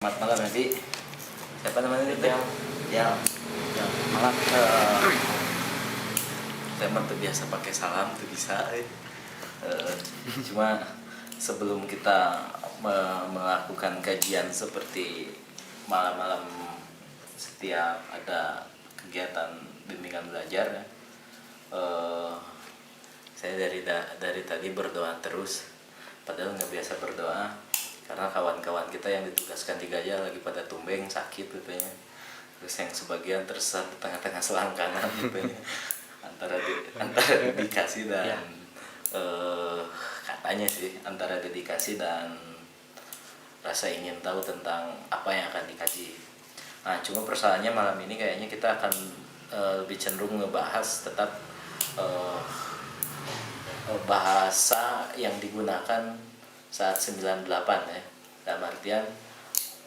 Selamat malam nanti. Siapa namanya itu? yang Yang malam. Saya mah terbiasa pakai salam tuh bisa. Cuma sebelum kita melakukan kajian seperti malam-malam setiap ada kegiatan bimbingan belajar, saya dari tadi berdoa terus. Padahal nggak biasa berdoa karena kawan-kawan kita yang ditugaskan di Gajah lagi pada tumbeng sakit gitu ya. Terus yang sebagian tersesat di tengah-tengah selangkangan gitu ya. antara dedikasi dan katanya sih antara dedikasi dan rasa ingin tahu tentang apa yang akan dikaji. Nah, cuma persoalannya malam ini kayaknya kita akan lebih cenderung ngebahas tetap bahasa yang digunakan saat 98 ya. Dalam artian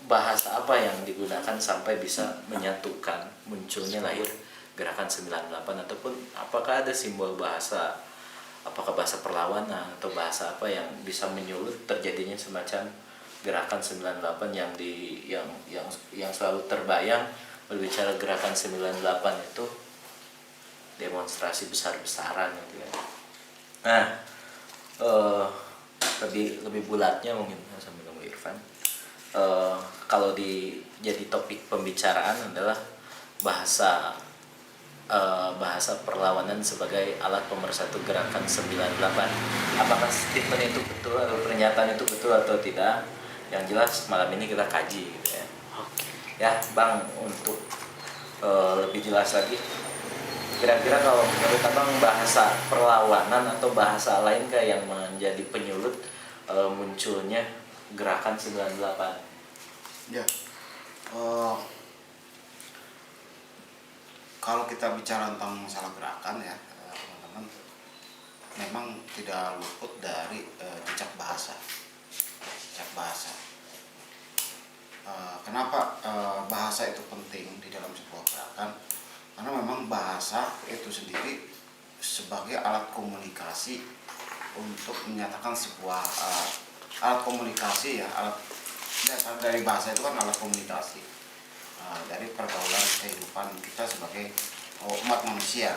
bahasa apa yang digunakan sampai bisa menyatukan munculnya lahir gerakan 98, ataupun apakah ada simbol bahasa, apakah bahasa perlawanan atau bahasa apa yang bisa menyulut terjadinya semacam gerakan 98 yang selalu terbayang berbicara gerakan 98 itu demonstrasi besar-besaran gitu ya. Nah, lebih bulatnya mungkin sambil nunggu Irfan. Kalau jadi topik pembicaraan adalah bahasa perlawanan sebagai alat pemersatu gerakan 98. Apakah statement itu betul atau pernyataan itu betul atau tidak? Yang jelas malam ini kita kaji gitu ya. Ya, Bang, untuk lebih jelas lagi, kira-kira kalau menurut Abang bahasa perlawanan atau bahasa lain kayak yang menjadi penyulut munculnya gerakan 98? Ya, kalau kita bicara tentang masalah gerakan ya, teman-teman, memang tidak luput dari jejak bahasa. Kenapa bahasa itu penting di dalam sebuah gerakan? Karena memang bahasa itu sendiri sebagai alat komunikasi untuk menyatakan sebuah alat komunikasi ya, dasar dari bahasa itu kan alat komunikasi dari pergaulan kehidupan kita sebagai umat manusia.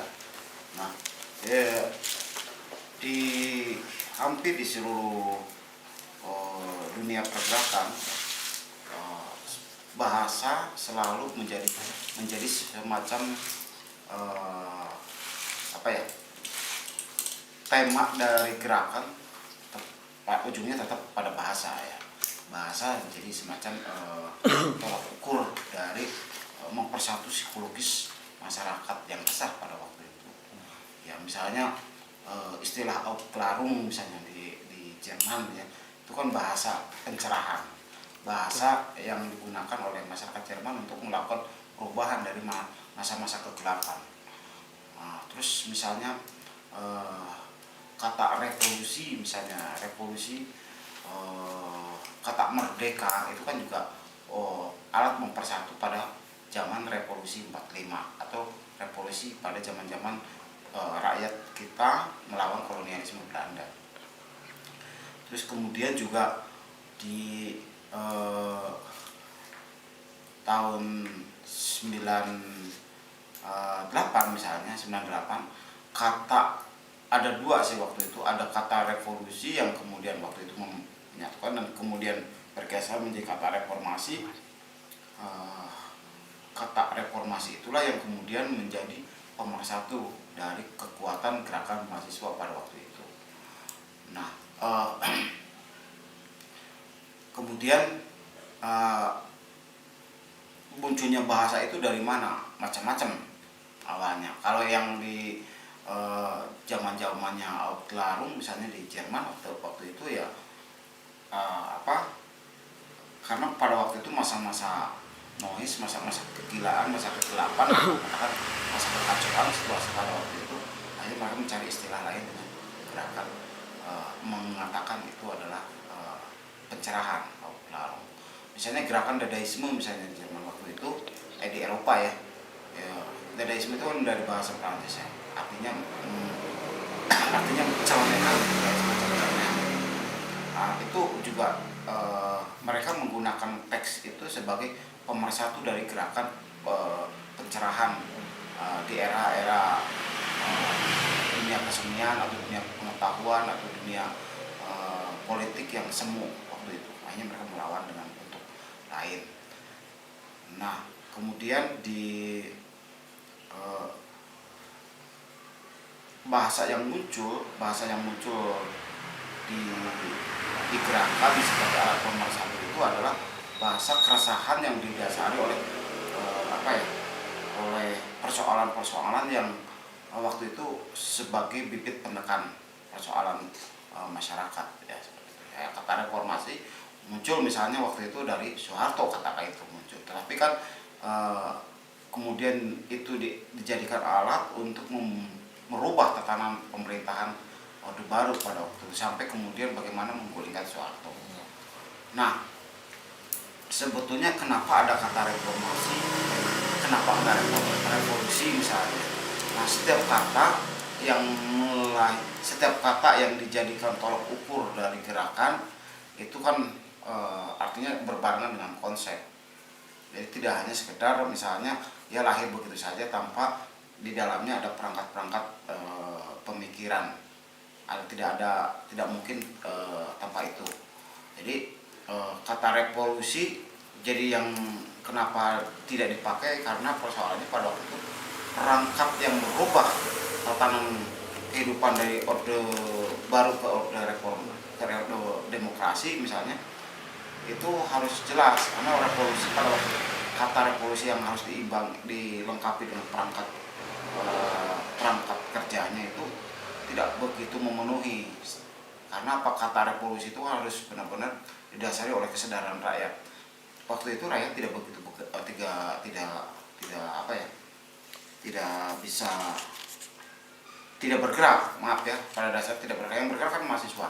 Nah, di hampir di seluruh dunia pergerakan, bahasa selalu menjadi semacam tema dari gerakan. Ujungnya tetap pada bahasa ya. Bahasa jadi semacam tolak ukur dari mempersatu psikologis masyarakat yang besar pada waktu itu. Ya, misalnya istilah Aufklärung misalnya di Jerman ya, itu kan bahasa pencerahan, bahasa yang digunakan oleh masyarakat Jerman untuk melakukan perubahan dari masa-masa kegelapan. Nah, terus misalnya kata revolusi, misalnya revolusi, kata merdeka itu kan juga alat mempersatu pada zaman revolusi 45 atau revolusi pada zaman-zaman rakyat kita melawan kolonialisme Belanda. Terus kemudian juga di tahun 98 misalnya, 98 kata ada dua sih waktu itu, ada kata revolusi yang kemudian waktu itu menyatukan dan kemudian bergeser menjadi kata reformasi. Kata reformasi itulah yang kemudian menjadi pemersatu dari kekuatan gerakan mahasiswa pada waktu itu. Nah, kemudian munculnya bahasa itu dari mana? Macam-macam awalnya. Kalau yang di zaman-zamannya Aufklärung misalnya di Jerman waktu itu ya karena pada waktu itu masa-masa noise, masa-masa kegilaan, masa kegelapan, masa kekacauan situasi pada waktu itu, akhirnya mereka mencari istilah lain dengan gerakan mengatakan itu adalah pencerahan Aufklärung. Misalnya gerakan Dadaisme misalnya di Jerman waktu itu, di Eropa ya, Dadaisme itu kan dari bahasa Prancis ya, artinya celemehan, semacam celemehan. Itu juga mereka menggunakan teks itu sebagai pemersatu dari gerakan pencerahan di era-era dunia kesenian atau dunia pengetahuan atau dunia politik yang semu waktu itu. Akhirnya mereka melawan dengan bentuk lain. Nah, kemudian di bahasa yang muncul di gerakan sebagai alat pemersatu itu adalah bahasa keresahan yang didasari oleh oleh persoalan-persoalan yang waktu itu sebagai bibit penekan persoalan masyarakat ya, seperti itu. Ya, kata reformasi muncul misalnya waktu itu dari Soeharto, kata itu muncul, tetapi kan kemudian itu dijadikan alat untuk merubah tatanan pemerintahan Orde Baru pada waktu itu, sampai kemudian bagaimana menggulingkan Soeharto. Nah, sebetulnya kenapa ada kata reformasi, kenapa ada revolusi misalnya. Nah, setiap kata yang dijadikan tolak ukur dari gerakan itu kan artinya berbarengan dengan konsep. Jadi tidak hanya sekedar misalnya ya lahir begitu saja tanpa di dalamnya ada perangkat-perangkat pemikiran. Tidak mungkin tanpa itu. Jadi kata revolusi jadi yang kenapa tidak dipakai karena persoalannya pada waktu itu perangkat yang merubah tatanan kehidupan dari Orde Baru ke Orde Reform, ke Orde Demokrasi misalnya, itu harus jelas karena revolusi pada waktu kata revolusi yang harus dilengkapi dengan perangkat kerjanya itu tidak begitu memenuhi. Karena apa, kata revolusi itu harus benar-benar didasari oleh kesadaran rakyat. Waktu itu rakyat tidak begitu tidak bergerak, maaf ya, pada dasar tidak bergerak. Yang bergerak kan mahasiswa,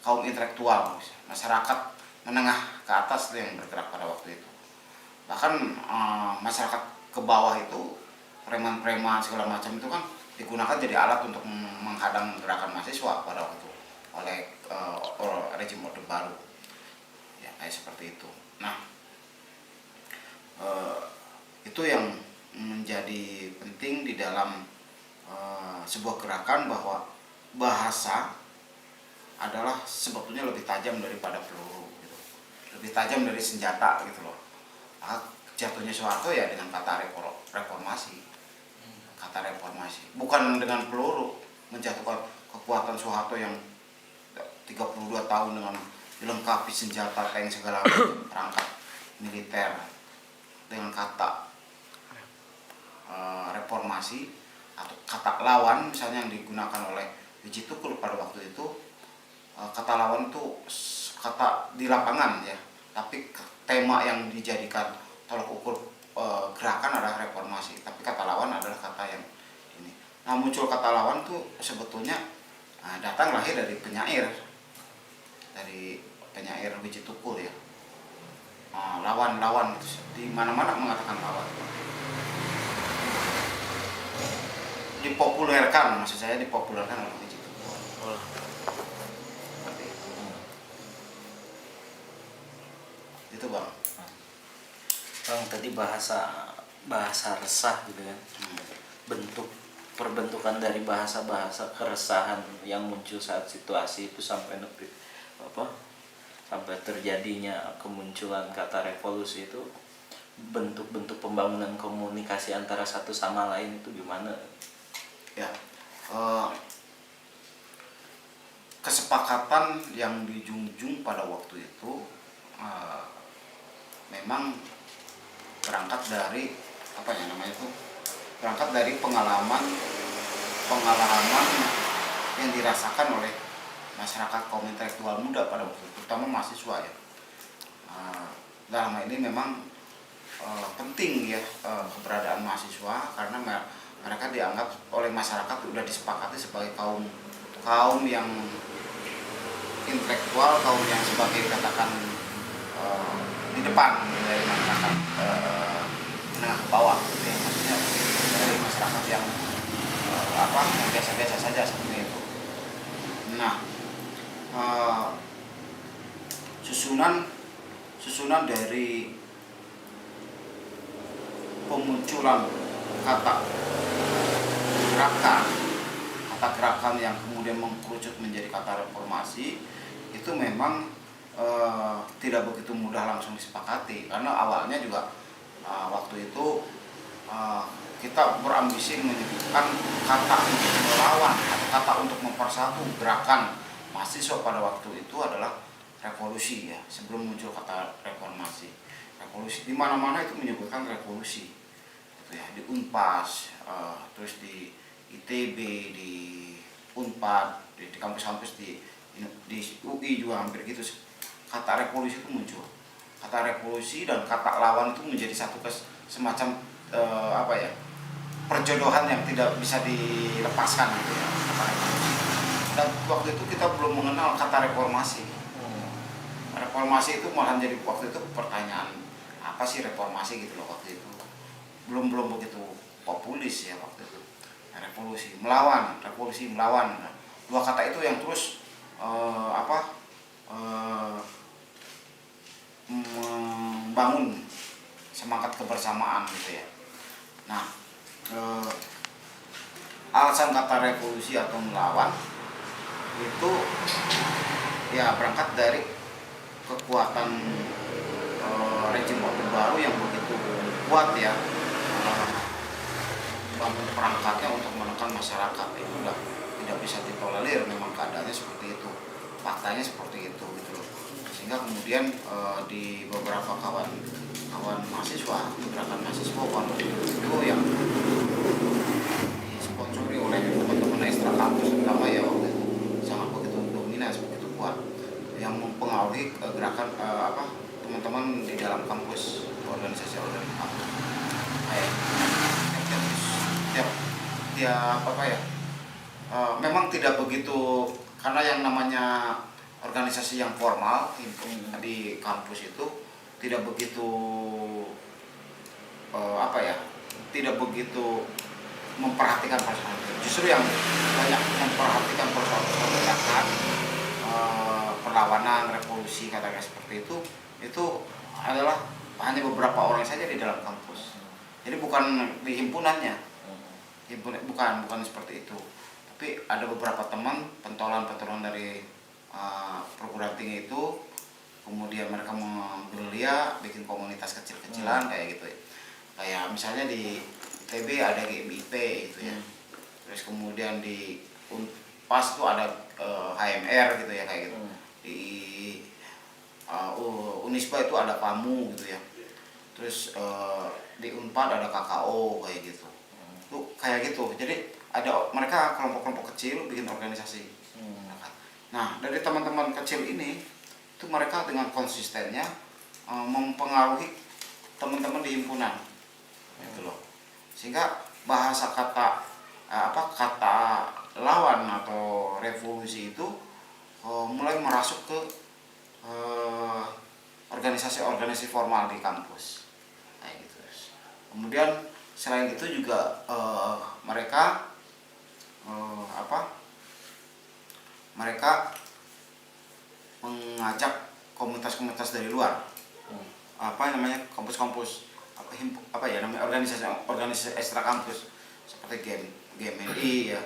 kaum intelektual, masyarakat menengah ke atas itu yang bergerak pada waktu itu. Bahkan masyarakat ke bawah itu, preman-preman segala macam itu kan digunakan jadi alat untuk menghadang gerakan mahasiswa pada waktu itu oleh rejim Orde Baru. Ya, kayak seperti itu. Nah, itu yang menjadi penting di dalam sebuah gerakan, bahwa bahasa adalah sebetulnya lebih tajam daripada peluru gitu. Lebih tajam dari senjata gitu loh. Jatuhnya Soeharto ya dengan kata reformasi. Kata reformasi bukan dengan peluru menjatuhkan kekuatan Soeharto yang 32 tahun dengan dilengkapi senjata, tank, segala perangkat militer. Dengan kata reformasi atau kata lawan misalnya yang digunakan oleh Wiji Tukul pada waktu itu, kata lawan itu kata di lapangan ya, tapi tema yang dijadikan tolak ukur gerakan adalah reformasi, tapi kata lawan adalah kata yang ini. Nah, muncul kata lawan tuh sebetulnya datang lahir dari penyair Wiji Tukul ya. Lawan di mana-mana mengatakan lawan. Dipopulerkan, maksud saya dipopulerkan oleh Wiji Tukul. Seperti itu. Itu Bang. Bang, tadi bahasa resah gitu kan. Perbentukan dari bahasa keresahan yang muncul saat situasi itu sampai sampai terjadinya kemunculan kata revolusi itu, bentuk-bentuk pembangunan komunikasi antara satu sama lain itu gimana? Ya, kesepakatan yang dijunjung pada waktu itu memang berangkat dari berangkat dari pengalaman yang dirasakan oleh masyarakat kaum intelektual muda pada waktu itu, terutama mahasiswa ya. Dalam hal ini memang penting ya keberadaan mahasiswa, karena mereka dianggap oleh masyarakat sudah disepakati sebagai kaum yang intelektual, kaum yang sebagai katakan di depan dari masyarakat menengah ke bawah gitu ya, maksudnya dari masyarakat yang biasa-biasa saja seperti itu. Nah, susunan dari pemunculan kata gerakan yang kemudian mengkerucut menjadi kata reformasi itu memang tidak begitu mudah langsung disepakati, karena awalnya juga waktu itu kita berambisi menyebutkan kata untuk melawan atau kata untuk mempersatu gerakan mahasiswa pada waktu itu adalah revolusi ya, sebelum muncul kata reformasi. Revolusi di mana-mana itu menyebutkan revolusi, gitu ya, di Unpas, terus di ITB, di Unpad, di kampus-kampus di UI juga hampir gitu. Kata revolusi itu muncul, kata revolusi dan kata lawan itu menjadi satu semacam perjodohan yang tidak bisa dilepaskan gitu ya, kata revolusi. Dan waktu itu kita belum mengenal kata reformasi. Reformasi itu malah jadi waktu itu pertanyaan, apa sih reformasi gitu loh waktu itu. Belum begitu populis ya waktu itu. Revolusi melawan, revolusi melawan. Dua kata itu yang terus membangun semangat kebersamaan gitu ya. Nah, alasan kata revolusi atau melawan itu ya berangkat dari kekuatan rejim Orde Baru yang begitu kuat ya, bangun perangkatnya untuk menekan masyarakat itu udah tidak bisa ditolerir, memang keadaannya seperti itu, faktanya seperti itu gitu loh. Sehingga kemudian di beberapa kawan mahasiswa, gerakan mahasiswa itu yang disponsori oleh teman-teman ekstra kampus terutama ya waktu itu sangat begitu dominan, begitu kuat, yang mempengaruhi gerakan teman-teman di dalam kampus, organisasi kampus. Memang tidak begitu, karena yang namanya organisasi yang formal di kampus itu tidak begitu tidak begitu memperhatikan persoalan. Justru yang banyak memperhatikan persoalan gerakan perlawanan, revolusi, kata-kata seperti itu adalah hanya beberapa orang saja di dalam kampus. Jadi bukan di himpunannya, bukan seperti itu. Tapi ada beberapa teman pentolan dari perguruan tinggi itu, kemudian mereka menggerilya bikin komunitas kecil-kecilan kayak gitu ya. Kayak misalnya di ITB ada GMIP gitu ya. Terus kemudian di Unpas itu ada HMR gitu ya kayak gitu. Di Unisba itu ada PAMU gitu ya. Terus di Unpad ada KKO kayak gitu. Tuh kayak gitu. Jadi ada mereka kelompok-kelompok kecil bikin organisasi. Nah, dari teman-teman kecil ini itu mereka dengan konsistennya mempengaruhi teman-teman di himpunan. Gitu loh. Sehingga bahasa kata lawan atau revolusi itu mulai merasuk ke organisasi formal di kampus. Kayak gitu. Kemudian selain itu juga mereka mengajak komunitas-komunitas dari luar, kampus-kampus organisasi ekstra kampus seperti GMLI ya,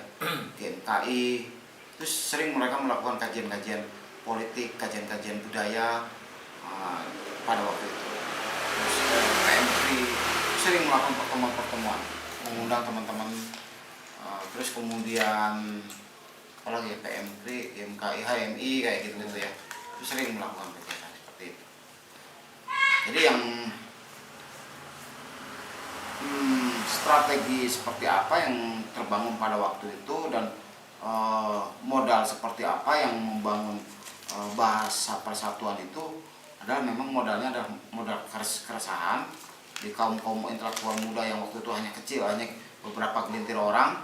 GMKI. Terus sering mereka melakukan kajian-kajian politik, kajian-kajian budaya pada waktu itu. Terus PMPRI sering melakukan pertemuan-pertemuan, mengundang teman-teman. Terus kemudian apalagi PMPRI, GMKI, HMI kayak gitu ya. Itu sering melakukan kegiatan seperti itu. Jadi yang strategi seperti apa yang terbangun pada waktu itu dan modal seperti apa yang membangun bahasa persatuan itu adalah memang modalnya adalah modal keresahan di kaum intelektual muda yang waktu itu hanya kecil, hanya beberapa gelintir orang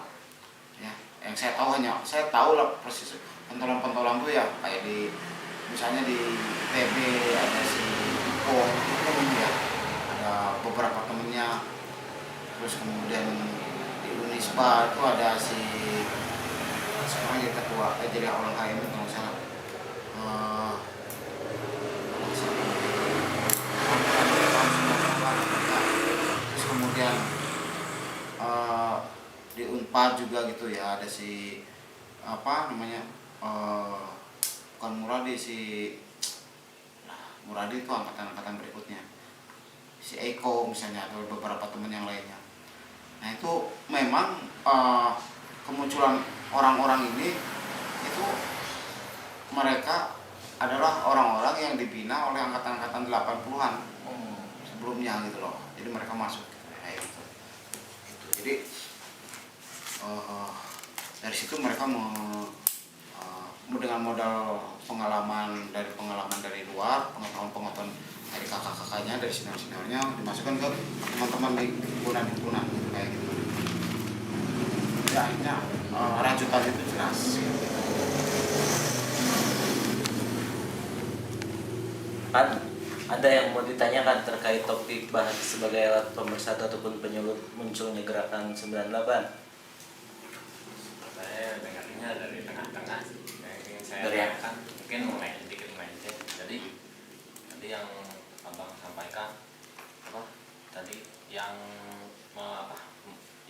ya. Yang saya tahu lah persis pentolan tuh ya, kayak di misalnya di TB ada si Iko ya, ada beberapa temennya. Terus kemudian di Unisba itu ada si sekarang jadi ketua jadi orang HM kalau salah Unpad juga gitu ya, ada si apa namanya, bukan Muradi, si Muradi itu angkatan-angkatan berikutnya, si Eko misalnya, atau beberapa teman yang lainnya. Nah itu memang kemunculan orang-orang ini itu mereka adalah orang-orang yang dibina oleh angkatan-angkatan 80-an sebelumnya gitu loh. Jadi mereka masuk kayak gitu. Jadi dari situ mereka dengan modal pengalaman dari luar, pengetahuan dari kakak-kakaknya, dari senior-seniornya, dimasukkan ke teman-teman di himpunan gitu, kayak gitu. Jadi akhirnya rajutan itu jelas gitu. Kan ada yang mau ditanyakan terkait topik bahas sebagai alat pemersatu ataupun penyulut munculnya gerakan 98. Saya dengarnya dari tengah-tengah yang ingin saya Dari yang? tanyakan, mungkin sedikit melenceng. Jadi tadi yang abang sampaikan apa tadi yang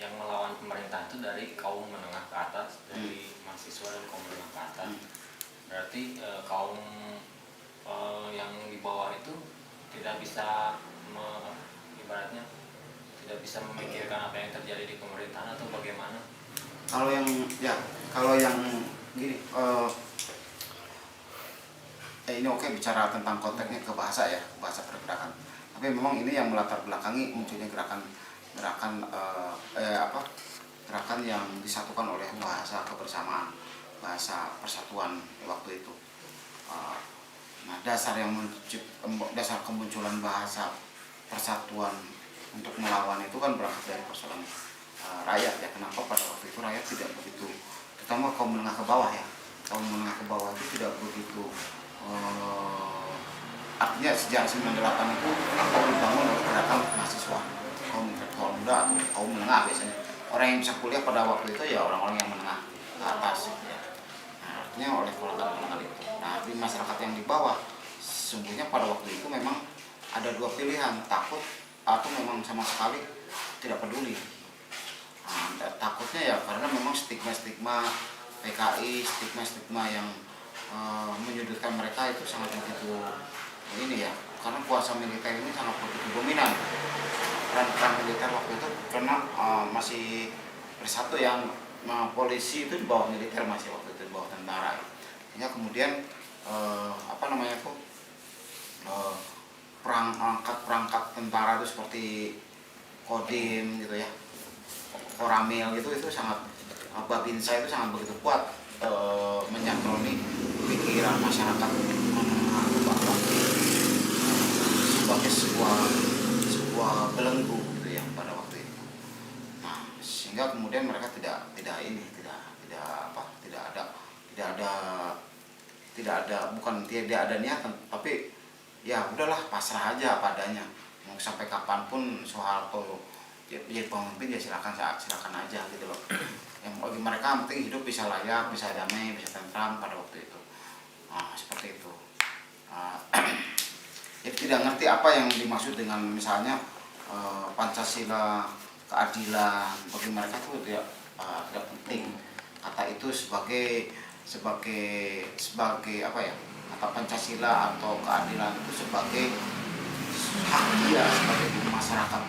yang melawan pemerintah itu dari kaum menengah ke atas, dari mahasiswa dan kaum menengah ke atas. Berarti kaum yang di bawah itu tidak bisa ibaratnya tidak bisa memikirkan apa yang terjadi di pemerintahan atau bagaimana. Kalau yang gini, ini oke bicara tentang konteksnya ke bahasa ya, bahasa pergerakan. Tapi memang ini yang melatar belakangi munculnya gerakan gerakan yang disatukan oleh bahasa kebersamaan, bahasa persatuan waktu itu. Nah, dasar kemunculan bahasa persatuan untuk melawan itu kan berangkat dari persoalan rakyat ya. Kenapa pada waktu itu rakyat tidak begitu, terutama kaum menengah ke bawah ya, kaum menengah ke bawah itu tidak begitu, artinya sejak 98 itu dibangun oleh gerakan mahasiswa, kaum intelektual muda atau kaum menengah biasanya. Orang yang bisa kuliah pada waktu itu ya orang-orang yang menengah ke atas gitu ya. Nah, artinya oleh golongan-golongan itu. Nah, di masyarakat yang di bawah sesungguhnya pada waktu itu memang ada dua pilihan, takut atau memang sama sekali tidak peduli. Nah, takutnya ya karena memang stigma-stigma PKI, stigma-stigma yang menyudutkan mereka itu sangat begitu ini ya, karena kuasa militer ini sangat begitu dominan. Peran militer waktu itu karena masih bersatu yang polisi itu di bawah militer, masih waktu itu di bawah tentara. Sehingga kemudian perangkat tentara itu seperti Kodim gitu ya, Koramil gitu, itu sangat Babinsa itu sangat begitu kuat menyantroni pikiran masyarakat sebagai sebuah belenggu gitu ya pada waktu itu. Nah, sehingga kemudian mereka tidak ada niatan, tapi ya udahlah pasrah aja padanya. Mau sampai kapanpun Soeharto jadi pemimpin ya silakan aja gitu loh. Yang bagi mereka penting hidup bisa layak, bisa damai, bisa tentram pada waktu itu. Nah, seperti itu. Jadi tidak ngerti apa yang dimaksud dengan misalnya Pancasila, keadilan, bagi mereka itu tidak penting. Kata itu sebagai apa ya? Kata Pancasila atau keadilan itu sebagai hak dia sebagai masyarakat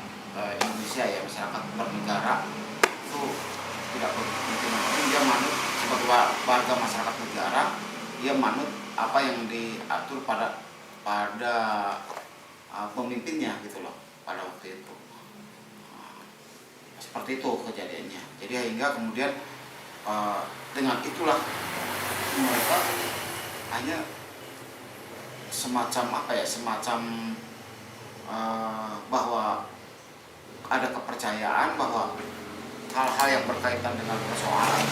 Indonesia ya, masyarakat bernegara itu tidak penting. Dia manut sebagai warga masyarakat negara, dia manut apa yang diatur pada pemimpinnya gitu loh pada waktu itu. Seperti itu kejadiannya. Jadi hingga kemudian dengan itulah mereka hanya semacam bahwa ada kepercayaan bahwa hal-hal yang berkaitan dengan persoalan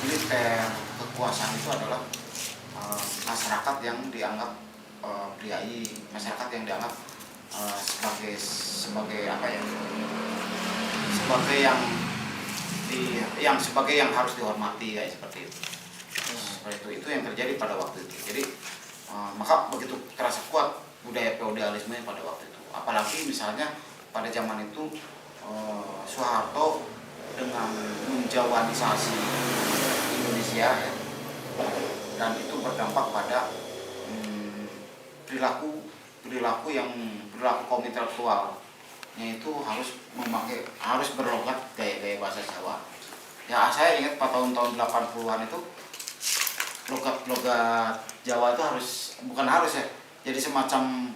militer, kekuasaan itu adalah masyarakat yang dianggap priai, masyarakat yang dianggap sebagai apa ya, sebagai yang harus dihormati kayak seperti itu. Seperti itu yang terjadi pada waktu itu. Jadi maka begitu terasa kuat budaya feodalisme pada waktu itu. Apalagi misalnya pada zaman itu Soeharto dengan menjawanisasi Indonesia ya, dan itu berdampak pada perilaku kaum intelektualnya itu harus berlogat gaya bahasa Jawa. Ya saya ingat pada tahun 80-an itu logat Jawa itu jadi semacam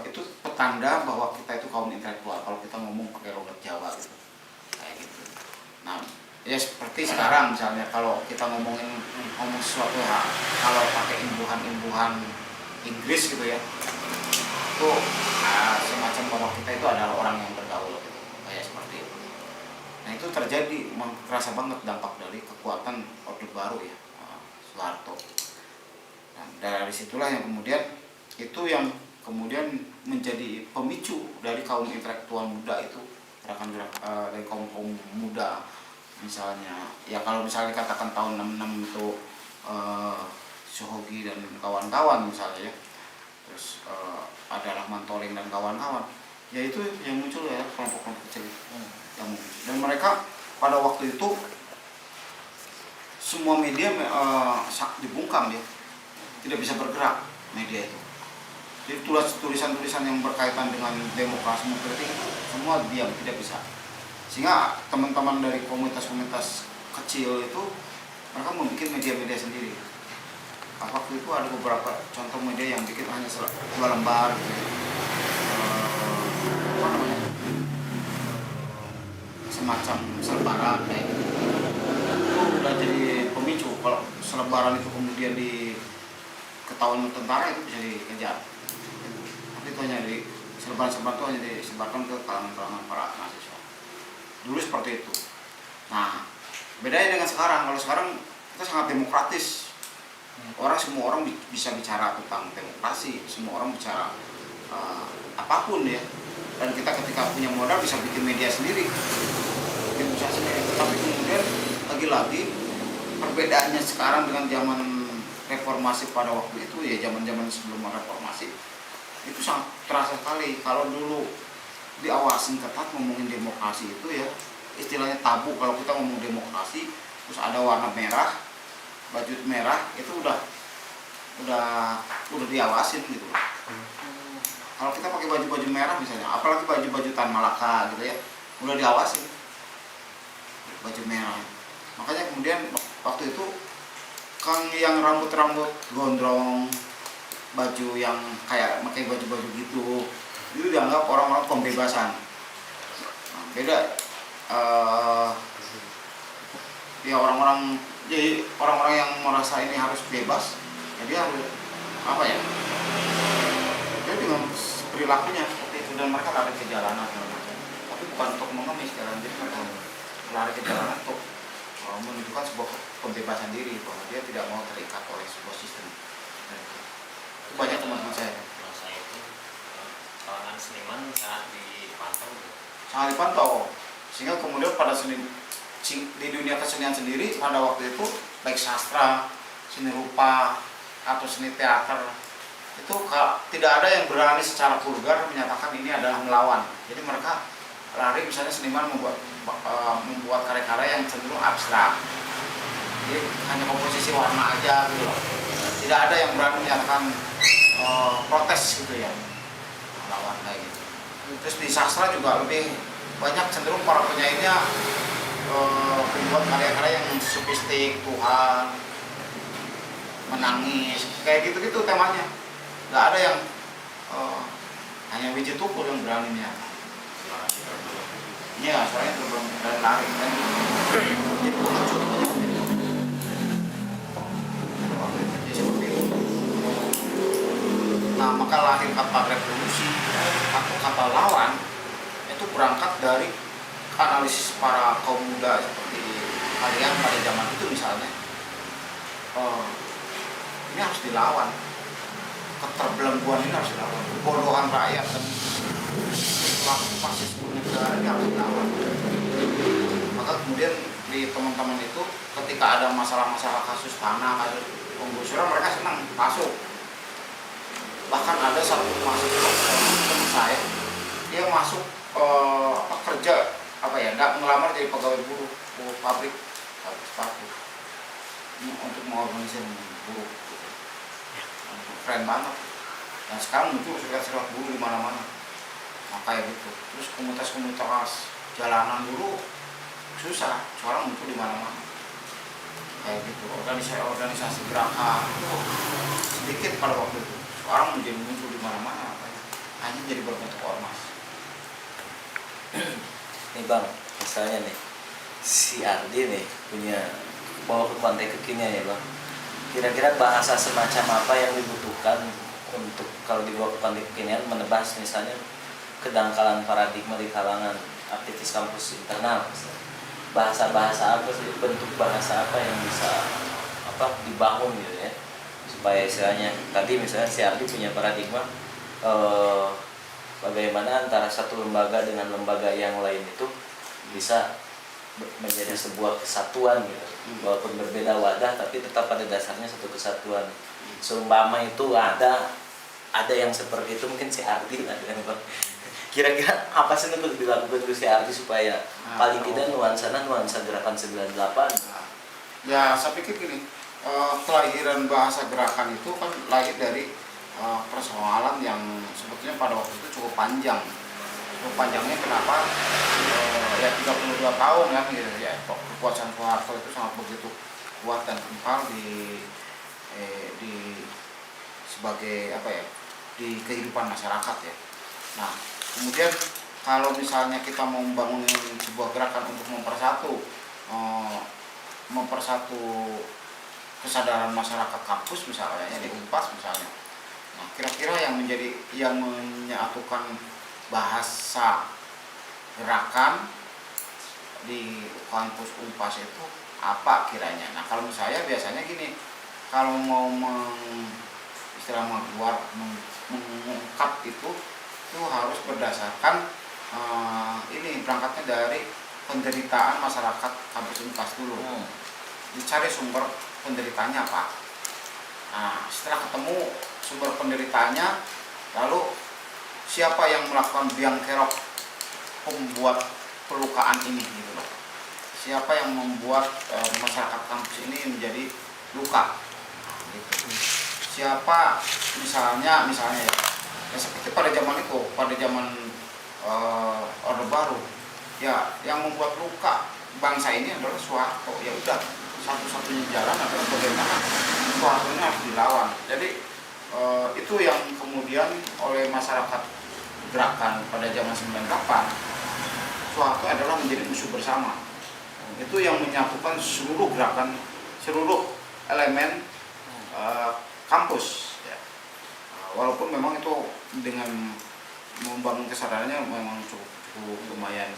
itu petanda bahwa kita itu kaum intelektual kalau kita ngomong pakai logat Jawa gitu, kayak gitu. Nah ya seperti sekarang misalnya kalau kita ngomong sesuatu ya, kalau pakai imbuhan Inggris gitu ya, itu semacam bahwa kita itu adalah orang yang bergaul gitu, kayak seperti itu. Nah itu terjadi, terasa banget dampak dari kekuatan Orde Baru ya, Soeharto. Nah, dari situlah yang kemudian menjadi pemicu dari kaum intelektual muda itu, dari kaum muda misalnya. Ya kalau misalnya dikatakan tahun 66 itu Sohogi dan kawan-kawan misalnya ya, terus ada Rahman Toling dan kawan-kawan, ya itu yang muncul ya kelompok-kelompok kecil yang muncul. Dan mereka pada waktu itu semua media dibungkam ya, tidak bisa bergerak media itu. Jadi tulisan-tulisan yang berkaitan dengan demokrasi kritik itu semua diam, tidak bisa. Sehingga teman-teman dari komunitas-komunitas kecil itu mereka membuat media-media sendiri. Waktu itu ada beberapa contoh media yang bikin hanya 2 lembar gitu. Semacam selebaran kayak gitu. Itu udah jadi pemicu. Kalau selebaran itu kemudian ketahuan tentara itu bisa dikejar. Tapi itu hanya selebaran-selebaran itu hanya disebarkan ke kalangan-kalangan para mahasiswa. Dulu seperti itu. Nah, bedanya dengan sekarang. Kalau sekarang kita sangat demokratis. Semua orang bisa bicara tentang demokrasi, semua orang bicara apapun ya. Dan kita ketika punya modal bisa bikin media sendiri, bikin usaha sendiri. Tapi kemudian lagi-lagi perbedaannya sekarang dengan zaman reformasi pada waktu itu ya, zaman-zaman sebelum reformasi itu sangat terasa sekali. Kalau dulu diawasin ketat ngomongin demokrasi itu ya istilahnya tabu. Kalau kita ngomong demokrasi terus ada warna merah, baju merah, itu udah diawasin gitu. Kalau kita pakai baju merah misalnya, apalagi baju Tan Malaka gitu ya, udah diawasin baju merah. Makanya kemudian waktu itu kan yang rambut gondrong, baju yang kayak pakai baju gitu, itu dianggap orang-orang pembebasan. Nah, beda ya orang-orang yang merasa ini harus bebas, jadi harus apa ya? Jadi dengan perilakunya seperti itu, dan mereka lari ke jalanan, tapi bukan untuk mengemis jalan, jadi mereka lari ke jalanan untuk menunjukkan sebuah pembebasan diri bahwa dia tidak mau terikat oleh sebuah sistem. Itu banyak teman-teman saya. Masa itu kalangan seniman sangat dipantau. Sangat dipantau, sehingga kemudian pada di dunia kesenian sendiri pada waktu itu baik sastra, seni rupa atau seni teater itu tidak ada yang berani secara vulgar menyatakan ini adalah melawan. Jadi mereka lari, misalnya seniman membuat karya-karya yang cenderung abstrak, jadi hanya komposisi warna aja gitu loh. Tidak ada yang berani menyatakan protes gitu ya, melawan kayak gitu. Terus di sastra juga lebih banyak cenderung para penyairnya membuat karya-karya yang sofistik, Tuhan, menangis, kayak gitu-gitu temanya. Nggak ada yang hanya Wiji Tukul yang beraninya. Ya, soalnya itu belum lari kan. Jadi seperti itu. Nah, maka lahir kata revolusi atau kata lawan itu berangkat dari analisis para kaum muda seperti kalian pada zaman itu misalnya. Ini harus dilawan, keterbelengguan ini harus dilawan, kebodohan rakyat dan fasisme negara ini harus dilawan. Maka kemudian di teman-teman itu ketika ada masalah-masalah kasus tanah, kasus penggusuran, mereka senang masuk. Bahkan ada satu mahasiswa teman saya, dia masuk kerja ya, nggak ngelamar jadi pegawai buruh pabrik sepatu. Ini untuk mengorganisir buruh gitu. Keren banget. Dan sekarang muncul serikat buruh di mana-mana. Nah, kayak gitu. Terus komunitas-komunitas jalanan dulu susah, sekarang muncul di mana-mana. Kayak gitu. Organisasi gerakan itu sedikit pada waktu itu. Sekarang menjadi muncul di mana-mana. Hanya jadi berbentuk ormas. Nih Bang, misalnya nih si Ardi nih punya bawa ke konteks kekinian ya Bang. Kira-kira bahasa semacam apa yang dibutuhkan untuk kalau dibawa ke konteks kekinian menebas misalnya kedangkalan paradigma di kalangan aktivis kampus internal misalnya. Bahasa-bahasa apa sih, bentuk bahasa apa yang bisa dibangun gitu ya supaya istilahnya tadi misalnya si Ardi punya paradigma bagaimana antara satu lembaga dengan lembaga yang lain itu bisa menjadi sebuah kesatuan gitu, walaupun berbeda wadah tapi tetap pada dasarnya satu kesatuan. Seumpama itu ada yang seperti itu mungkin si Ardi lah kan. Kira-kira apa sih yang perlu dilakukan si Ardi supaya paling tidak nuansa gerakan 98? Ya saya pikir gini, kelahiran bahasa gerakan itu kan lahir dari persoalan yang sebetulnya pada waktu itu cukup panjang. Cukup panjangnya kenapa? Ya 32 tahun kan gitu ya. Kekuasaan Soeharto itu sangat begitu kuat dan kental di sebagai di kehidupan masyarakat ya. Nah, kemudian kalau misalnya kita mau membangun sebuah gerakan untuk mempersatu kesadaran masyarakat kampus misalnya, di Unpas misalnya. Nah, kira-kira yang menyatukan bahasa gerakan di kampus Unpas itu apa kiranya? Nah, kalau saya biasanya gini, kalau mau mengungkap itu harus berdasarkan berangkatnya dari penderitaan masyarakat kampus Unpas dulu. Dicari sumber penderitaannya apa. Nah, setelah ketemu sumber penderitaannya, lalu siapa yang melakukan biang kerok pembuat pelukaan ini gitu loh. Siapa yang membuat masyarakat kampus ini menjadi luka gitu. Siapa misalnya ya seperti pada zaman Orde Baru ya, yang membuat luka bangsa ini adalah Soeharto. Ya udah, satu-satunya jalan adalah bagaimana Soeharto ini harus dilawan. Jadi itu yang kemudian oleh masyarakat gerakan pada zaman 98, Soeharto adalah menjadi musuh bersama. Itu yang menyatukan seluruh gerakan, seluruh elemen kampus ya. Walaupun memang itu dengan membangun kesadarannya memang cukup lumayan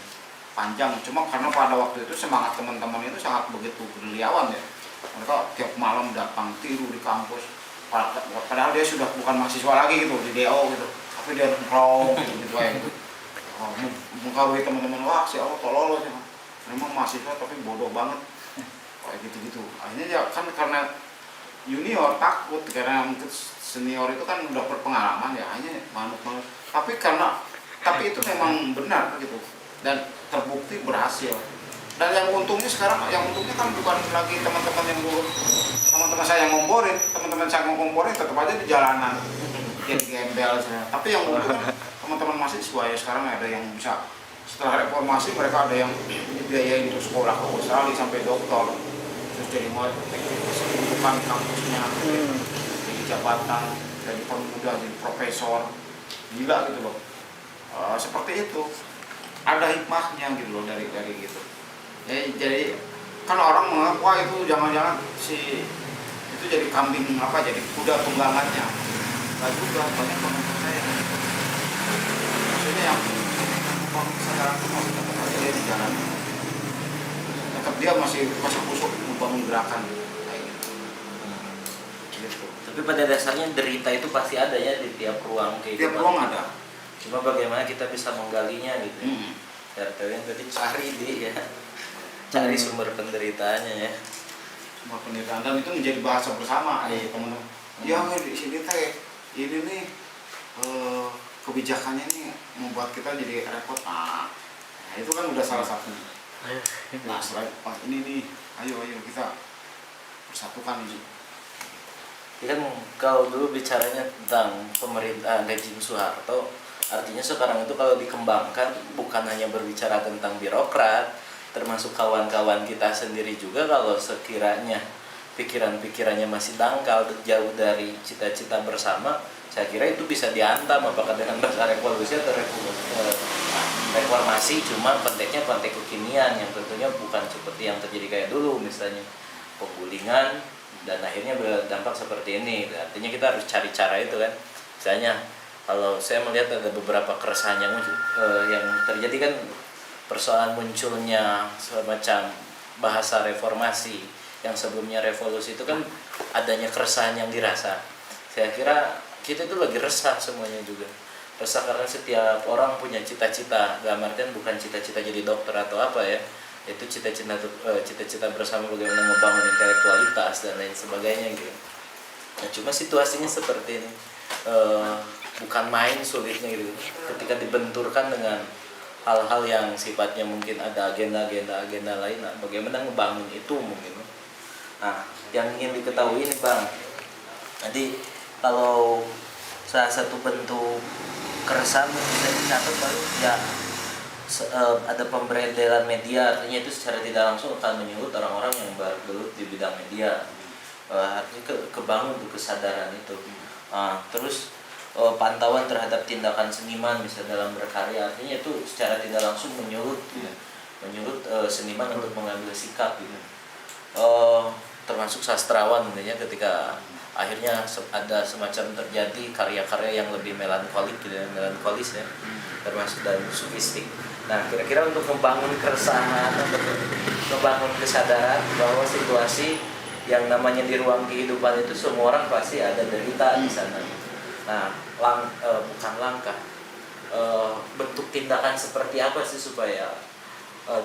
panjang, cuma karena pada waktu itu semangat teman-teman itu sangat begitu gerilyawan ya. Mereka tiap malam datang tiru di kampus, padahal dia sudah bukan mahasiswa lagi gitu di DO gitu, tapi dia nongkrong gitu aja gitu. Mengkawin teman-teman, wah si Allah tolol ya, memang mahasiswa tapi bodoh banget kayak gitu-gitu. Akhirnya ya kan karena junior takut, karena mungkin senior itu kan udah berpengalaman ya, hanya manut-manut. Tapi itu memang benar gitu dan terbukti berhasil. Dan yang untungnya sekarang, kan bukan lagi teman-teman yang dulu, teman-teman saya yang ngomporin, tetap aja di jalanan jadi gembel. Tapi yang untungnya teman-teman mahasiswa ya, sekarang ada yang bisa setelah reformasi mereka ada yang dibiayain untuk sekolah ke Australia sampai doktor, terus jadi kehidupan kampusnya, jadi jabatan, jadi pemuda, jadi profesor, gila gitu loh. Seperti itu, ada hikmahnya gitu loh dari gitu. Jadi kan orang menganggap wah itu jangan-jangan itu jadi kambing jadi kuda tunggangannya. Nggak juga, banyak teman-teman saya. Maksudnya yang membangun kesadaran itu masih tetap aja dia di jalan. Tetap dia masih kusuk membangun gerakan kayak gitu. Gitu. Tapi pada dasarnya derita itu pasti ada ya di tiap ruang kehidupan. Tiap ruang ada. Cuma bagaimana kita bisa menggalinya gitu. RTW yang tadi cari sumber penderitaannya ya. Sumber penderitaan, dan itu menjadi bahasa bersama teman-teman. Ya di sini ini nih kebijakannya nih membuat kita jadi repot. Nah, itu kan udah salah satu. Nah selain ini nih, ayo kita persatukan ini. Ya kan kalau dulu bicaranya tentang pemerintahan rezim Soeharto, artinya sekarang itu kalau dikembangkan bukan hanya berbicara tentang birokrat, termasuk kawan-kawan kita sendiri juga kalau sekiranya pikiran-pikirannya masih dangkal jauh dari cita-cita bersama, saya kira itu bisa dihantam apakah dengan bahasa revolusi atau reformasi, cuma konteksnya konteks kekinian yang tentunya bukan seperti yang terjadi kayak dulu, misalnya penggulingan dan akhirnya berdampak seperti ini. Artinya kita harus cari cara itu kan. Misalnya kalau saya melihat ada beberapa keresahan yang terjadi kan, persoalan munculnya semacam bahasa reformasi yang sebelumnya revolusi itu kan adanya keresahan yang dirasa. Saya kira kita itu lagi resah semuanya juga. Resah karena setiap orang punya cita-cita, dalam artian bukan cita-cita jadi dokter atau apa ya, itu cita-cita bersama bagaimana membangun intelektualitas dan lain sebagainya gitu. Nah, cuma situasinya seperti ini, bukan main sulitnya gitu. Ketika dibenturkan dengan hal-hal yang sifatnya mungkin ada agenda lain, nah, bagaimana ngebangun itu mungkin. Nah, yang ingin diketahui ini Bang, jadi kalau salah satu bentuk keresahan bisa dicatat baru ya ada pemberedelan media, artinya itu secara tidak langsung akan menyebut orang-orang yang bergelut di bidang media, artinya kebangun tuh kesadaran itu. Terus pantauan terhadap tindakan seniman bisa dalam berkarya, artinya itu secara tidak langsung menyulut seniman untuk mengambil sikap gitu. Termasuk sastrawan tentunya ketika akhirnya ada semacam terjadi karya-karya yang lebih melankolis ya, termasuk dan sufistik. Nah, kira-kira untuk membangun keresahan, membangun kesadaran bahwa situasi yang namanya di ruang kehidupan itu semua orang pasti ada derita di sana. Nah, bukan langkah, bentuk tindakan seperti apa sih supaya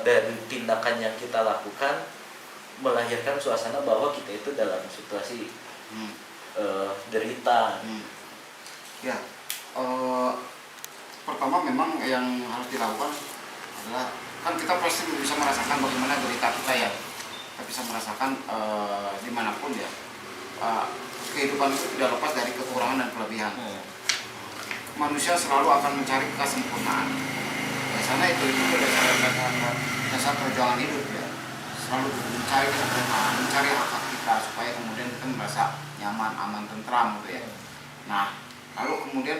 dari tindakan yang kita lakukan melahirkan suasana bahwa kita itu dalam situasi derita. Ya, pertama memang yang harus dilakukan adalah kan kita pasti bisa merasakan bagaimana derita kita ya, kita bisa merasakan dimanapun ya, kehidupan itu tidak lepas dari kekurangan dan kelebihan. Manusia selalu akan mencari kesempurnaan. Biasanya itu dasar perjuangan hidup ya, selalu mencari kesempurnaan, mencari hak kita supaya kemudian kita merasa nyaman, aman, tentram gitu ya. Nah, lalu kemudian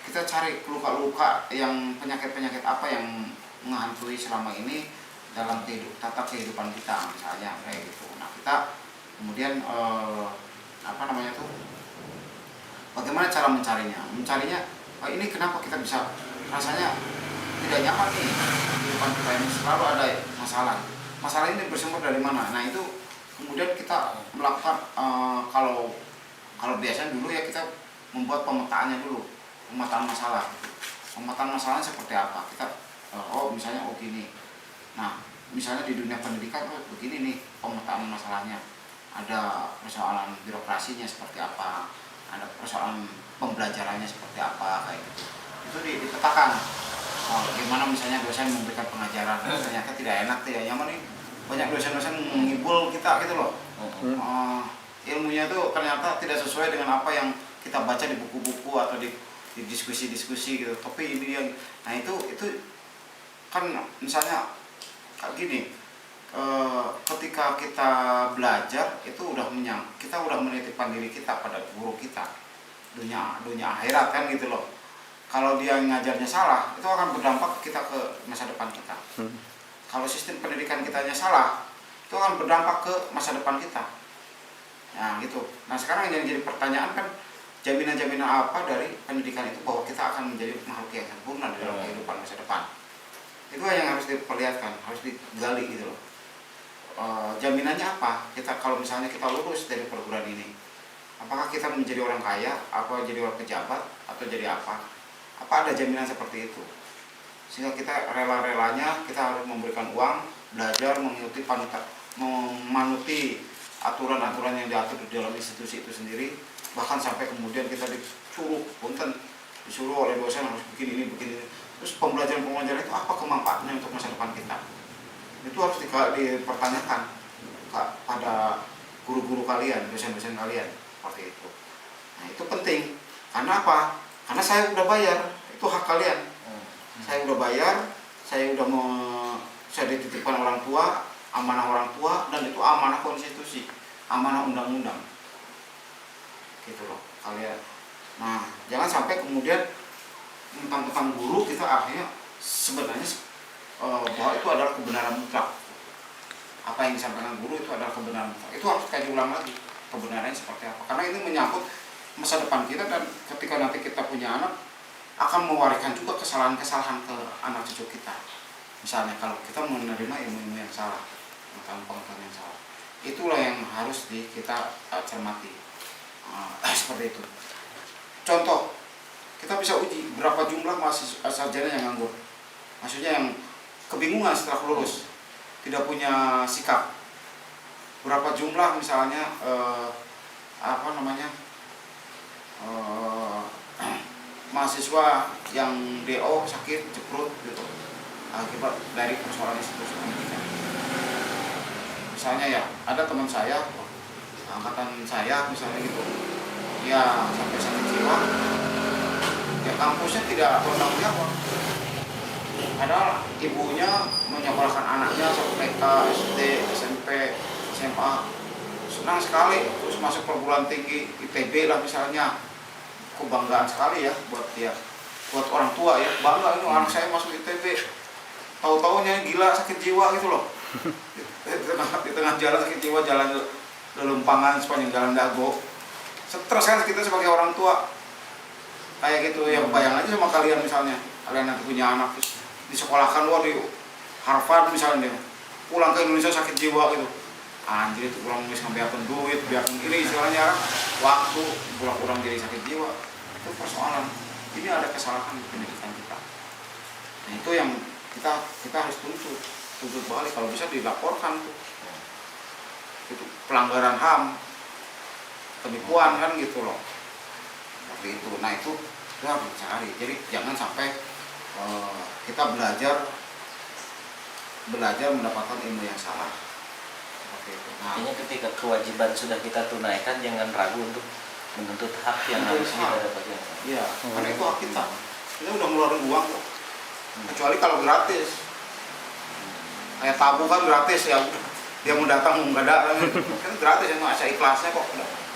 kita cari luka-luka yang penyakit-penyakit apa yang menghantui selama ini dalam tata kehidupan kita misalnya kayak gitu. Nah, kita kemudian bagaimana cara mencarinya? Ini kenapa kita bisa rasanya tidak nyaman nih kehidupan kita ini, selalu ada masalah ini bersumber dari mana? Nah, itu kemudian kita melakukan kalau biasanya dulu ya kita membuat pemetaannya dulu, pemetaan masalah. Pemetaan masalahnya seperti apa? Kita misalnya gini. Nah, misalnya di dunia pendidikan begini nih pemetaan masalahnya. Ada persoalan birokrasinya seperti apa, ada persoalan pembelajarannya seperti apa kayak gitu. Itu dipetakan. Gimana misalnya dosen memberikan pengajaran, ternyata tidak enak, tidak nyaman nih. Banyak dosen-dosen menghibur kita gitu loh. Ilmunya itu ternyata tidak sesuai dengan apa yang kita baca di buku-buku atau di diskusi-diskusi gitu. Tapi ini yang, nah itu kan misalnya kayak gini, ketika kita belajar itu kita udah menitipkan diri kita pada guru kita, dunia akhirat kan gitu loh. Kalau dia ngajarnya salah, itu akan berdampak kita ke masa depan kita. Kalau sistem pendidikan kitanya salah, itu akan berdampak ke masa depan kita. Nah gitu. Nah sekarang yang jadi pertanyaan kan, jaminan-jaminan apa dari pendidikan itu bahwa kita akan menjadi makhluk yang sempurna di dalam kehidupan masa depan. Itu yang harus diperlihatkan, harus digali gitu loh. Jaminannya apa? Kita kalau misalnya kita lulus dari perguruan ini, apakah kita menjadi orang kaya, apa jadi orang pejabat, atau jadi apa? Apa ada jaminan seperti itu? Sehingga kita rela-relanya kita harus memberikan uang, belajar, memanuti aturan-aturan yang diatur di dalam institusi itu sendiri, bahkan sampai kemudian kita disuruh oleh dosen harus begini ini. Terus Terus pembelajaran itu apa kemanfaatnya untuk masa depan kita? Itu harus dipertanyakan pada guru-guru kalian, dosen-dosen kalian, seperti itu. Nah itu penting. Karena apa? Karena saya udah bayar, itu hak kalian. Saya udah bayar, saya dititipkan orang tua, amanah orang tua, dan itu amanah konstitusi, amanah undang-undang. Gitu loh kalian. Nah jangan sampai kemudian tentang guru kita akhirnya sebenarnya bahwa itu adalah kebenaran mutlak. Apa yang disampaikan guru itu adalah kebenaran mutlak. Itu harus kaji ulang lagi kebenarannya seperti apa. Karena ini menyangkut masa depan kita, dan ketika nanti kita punya anak akan mewariskan juga kesalahan-kesalahan ke anak cucu kita. Misalnya kalau kita menerima ilmu-ilmu yang salah, pengetahuan yang salah, itulah yang harus kita cermati. Seperti itu. Contoh, kita bisa uji berapa jumlah mahasiswa sarjana yang nganggur. Maksudnya yang kebingungan setelah lulus, tidak punya sikap. Berapa jumlah misalnya mahasiswa yang DO sakit ceprut gitu akibat dari persoalan institusi pendidikan. Misalnya ya ada teman saya, angkatan saya misalnya gitu, ya sampai sakit jiwa, ya kampusnya tidak bertanggung jawab. Padahal ibunya menyekolahkan anaknya sampai TK, SD, SMP, SMA, senang sekali, terus masuk perguruan tinggi ITB lah misalnya, kebanggaan sekali ya buat dia, buat orang tua ya, bangga itu anak saya masuk ITB, tahu-taunya gila sakit jiwa gitu loh. Di tengah jalan sakit jiwa, jalan lelumpangan sepanjang jalan Dago, stres kan kita sebagai orang tua kayak gitu ya. Bayang aja sama kalian misalnya, kalian nanti punya anak terus disekolahkan luar di Harvard misalnya, pulang ke Indonesia sakit jiwa gitu, anjir itu kurang bisa biarkan duit, biarkan ini istilahnya waktu pulang jadi sakit jiwa. Itu persoalan, ini ada kesalahan di pendidikan kita. Nah itu yang kita harus tuntut balik, kalau bisa dilaporkan tuh. Itu pelanggaran HAM, penipuan kan gitu loh, seperti itu. Nah itu harus dicari. Jadi jangan sampai kita belajar mendapatkan ilmu yang salah. Seperti itu. Nah, artinya ketika kewajiban sudah kita tunaikan, jangan ragu untuk menuntut hak yang harus kita dapatkan. Iya, karena itu hak kita. Kita udah ngeluarin uang kok. Kecuali kalau gratis. Kayak tabung kan gratis ya, dia mau datang mau nggak datang kan gratis ya, masa ikhlasnya kok.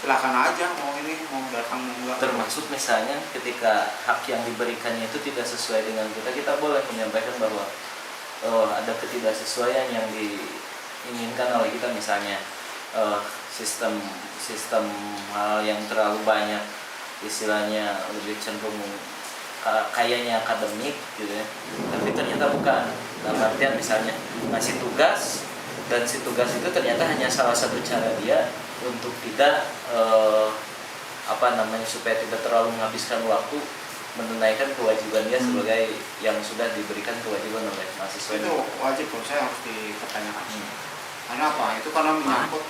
Silakan aja mau ini mau datang mau enggak. Termasuk misalnya ketika hak yang diberikannya itu tidak sesuai dengan kita boleh menyampaikan bahwa ada ketidaksesuaian yang diinginkan oleh kita, misalnya sistem hal yang terlalu banyak, istilahnya lebih cenderung kayaknya akademik gitu ya, tapi ternyata bukan. Dalam artian misalnya ngasih tugas, dan si tugas itu ternyata hanya salah satu cara dia untuk tidak supaya tidak terlalu menghabiskan waktu menunaikan kewajiban dia sebagai yang sudah diberikan kewajiban oleh mahasiswa. Itu wajib menurut saya harus dipertanyakan. Karena apa? Itu karena menyangkut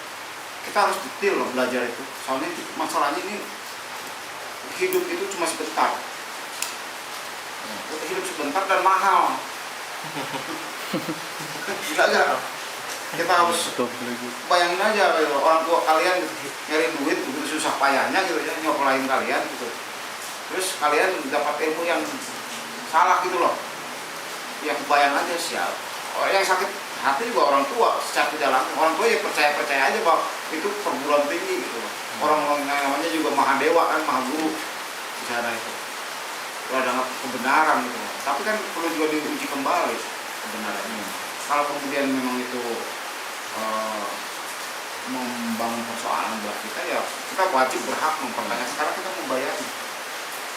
kita harus detail loh belajar itu. Soalnya masalahnya ini hidup itu cuma sebentar. Hidup sebentar dan mahal. Gila gak? Kita harus bayangin aja gitu, orang tua kalian nyari duit begitu susah payahnya gitu ya, nyokolain kalian gitu. Terus kalian dapat ilmu yang salah gitu loh. Ya bayang aja siapa. Orang yang sakit hati juga orang tua secara tidak langsung. Orang tua ya percaya aja bahwa itu perguruan tinggi gitu loh. Orang namanya juga Mahadewa kan, Maha Guru di sana itu. Ada kebenaran gitu. Tapi kan perlu juga diuji kembali kebenarannya. Kalau kemudian memang itu membangun persoalan buat kita, ya kita wajib berhak mempertanyakan karena kita membayarnya.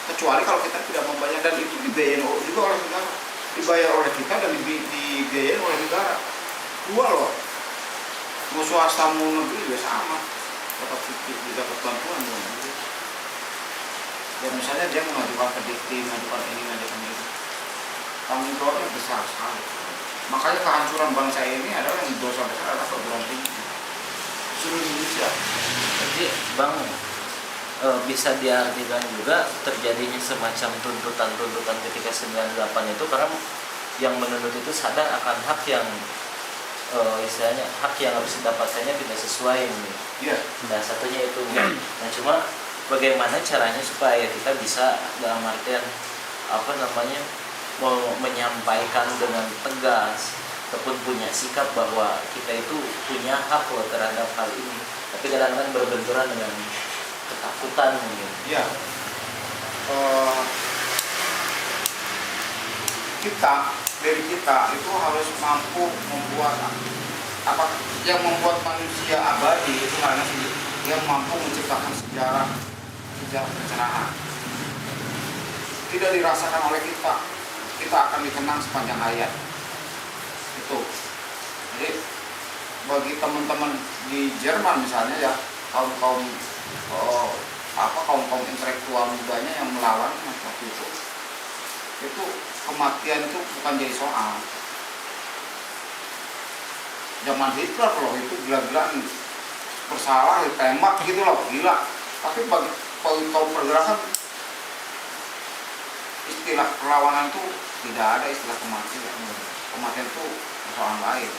Kecuali kalau kita tidak membayar, dan itu dibiayain juga oleh negara, dibayar oleh kita dan dibiayain oleh negara. Dua loh, mau swasta mau negeri juga sama, dapat bantuan dong. Ya misalnya dia mengajukan kedikti, mengajukan ini, mengajukan itu, tanggung jawabnya besar sekali. Makanya kehancuran bangsa ini adalah yang dosa besar adalah perguruan tinggi seluruh Indonesia. Jadi Bang, bisa diartikan juga terjadinya semacam tuntutan-tuntutan ketika 98 itu karena yang menuntut itu sadar akan hak yang istilahnya hak yang harus didapatkannya tidak sesuai nih. Iya. Nah satunya itu. Nah cuma bagaimana caranya supaya kita bisa dalam artian apa namanya menyampaikan dengan tegas ataupun punya sikap bahwa kita itu punya hak loh terhadap hal ini, tapi kadang-kadang berbenturan dengan ketakutan mungkin. Ya, kita itu harus mampu membuat apa yang membuat manusia abadi itu karena yang mampu menciptakan sejarah pencerahan. Tidak dirasakan oleh kita akan dikenang sepanjang hayat. Itu. Jadi bagi teman-teman di Jerman misalnya ya kaum intelektual mudanya yang melawan waktu itu kematian itu bukan jadi soal. Zaman Hitler loh itu gila-gilaan bersalah ditembak gitu loh, gila. Tapi bagi kaum pergerakan istilah perlawanan itu tidak ada istilah kematian. Kematian itu persoalan lain.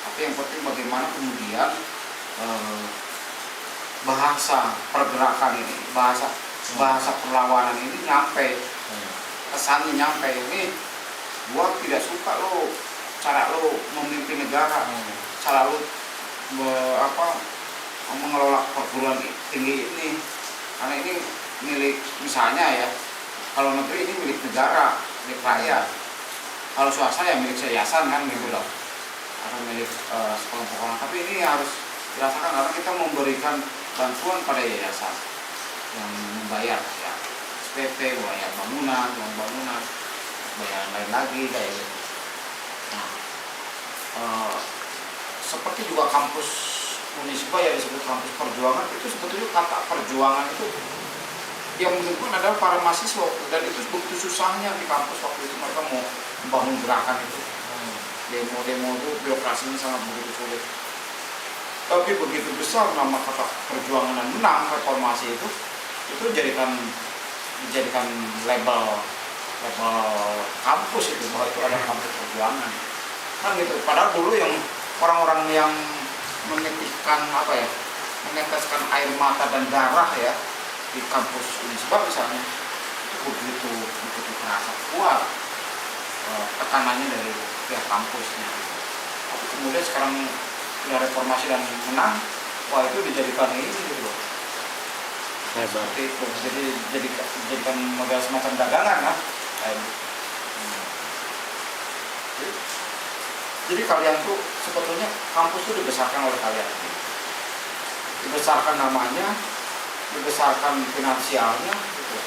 Tapi yang penting bagaimana kemudian bahasa pergerakan ini, bahasa perlawanan ini nyampe, pesannya nyampe. Ini gua tidak suka lo cara lo memimpin negara, cara lo mengelola perguruan tinggi ini, karena ini milik misalnya ya, kalau negeri ini milik negara, milik rakyat, kalau swasta ya milik yayasan kan gitu loh, atau milik sekelompok orang. Tapi ini harus dirasakan karena kita memberikan bantuan pada yayasan yang membayar ya SPP, bayar bangunan, uang bangunan, bayar lain lagi kayak gitu. Nah, seperti juga kampus Unisba yang disebut kampus perjuangan, itu sebetulnya kata perjuangan itu yang menentukan adalah para mahasiswa, dan itu begitu susahnya di kampus waktu itu mereka mau membangun gerakan itu. Demo-demo itu birokrasinya sangat begitu sulit. Tapi begitu besar nama kata perjuangan dan menang reformasi itu dijadikan label kampus itu, bahwa itu ada kampus perjuangan kan gitu. Padahal dulu yang orang-orang yang meneteskan meneteskan air mata dan darah ya di kampus Unisba misalnya, itu begitu terasa kuat tekanannya dari pihak kampusnya. Tapi kemudian sekarang sudah reformasi dan menang, wah itu dijadikan ini gitu loh. Seperti itu, jadikan model semacam dagangan kan. Jadi kalian tuh sebetulnya kampus itu dibesarkan oleh kalian, dibesarkan namanya, dibesarkan finansialnya, gitu.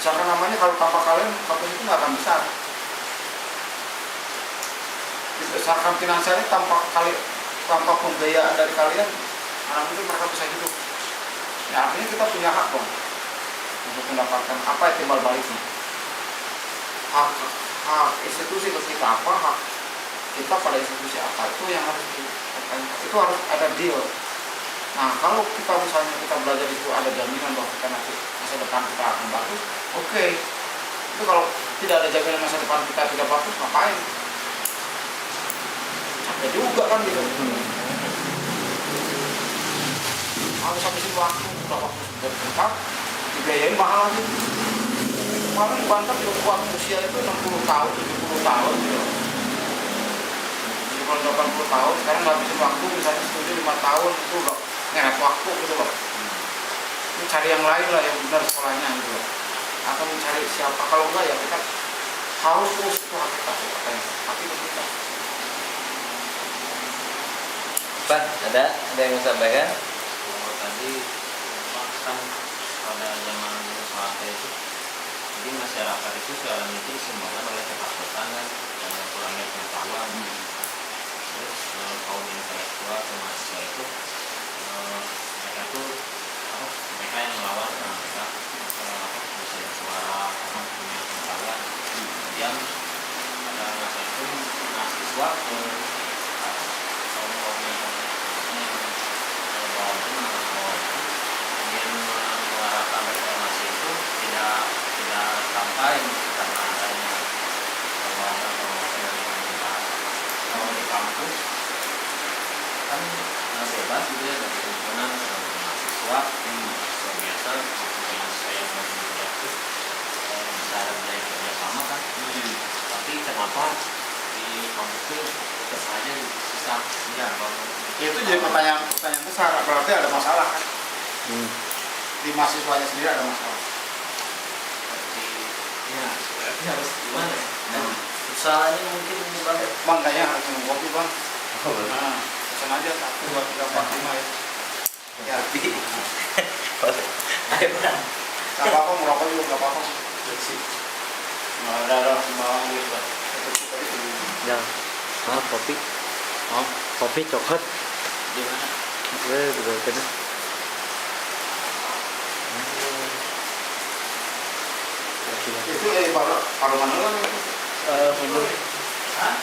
Besarkan namanya, kalau tanpa kalian kampus itu nggak akan besar. Dibesarkan finansialnya tanpa pembiayaan dari kalian, anak itu mereka bisa hidup. Ya, artinya kita punya hak dong untuk mendapatkan apa yang timbal baliknya. Hak institusi ke kita apa, hak kita pada institusi apa, itu yang harus itu harus ada deal. Nah kalau kita misalnya kita belajar itu ada jaminan bahwa kita nanti masa depan kita akan bagus, oke. Itu kalau tidak ada jaminan masa depan kita tidak bagus, ngapain? Capek juga kan gitu. Harus habisin waktu, udah waktu sudah dekat, dibiayain mahal lagi. Kemarin di Banten juga waktu usia itu 60 tahun, 70 tahun gitu. 80 tahun, sekarang ngabisin waktu misalnya studi 5 tahun, itu udah nyeret waktu gitu loh. Ini cari yang lain lah yang benar sekolahnya gitu loh. Atau mencari siapa, kalau enggak ya kita harus terus itu hati kita. Pak, ada yang mau sampaikan? Kalau tadi kan pada zaman Soeharto itu, jadi masyarakat itu sekarang itu disebabkan oleh ketakutan dan kurangnya pengetahuan. Terus kaum intelektual atau mahasiswa itu mereka tuh mereka yang melawan, mereka bisa bersuara karena punya pengetahuan. Kemudian pada masa itu mahasiswa kaum yang bawah itu kemudian jelas gitu ya dari himpunan mahasiswa biasa yang saya mau itu bisa ada kerjasama kan. Tapi kenapa di kampus itu tetap aja susah Ya, itu jadi pertanyaan besar, berarti ada masalah kan? Di mahasiswanya sendiri ada masalah. seperti ya berarti harus gimana ya? Dan usahanya mungkin gimana? Bang, kayaknya harus minum kopi bang. Oh, betul. Nah, pesan aja 1, 2, 3, 4, 5 ya. Ya, Ayo Bang. nggak apa-apa, merokok juga nggak apa-apa. Nggak ada langsung bawang gitu bang. Ya, kopi. Oh, kopi coklat. Di mana? Betul kena. Itu baru mana lagi? Minum. Hah?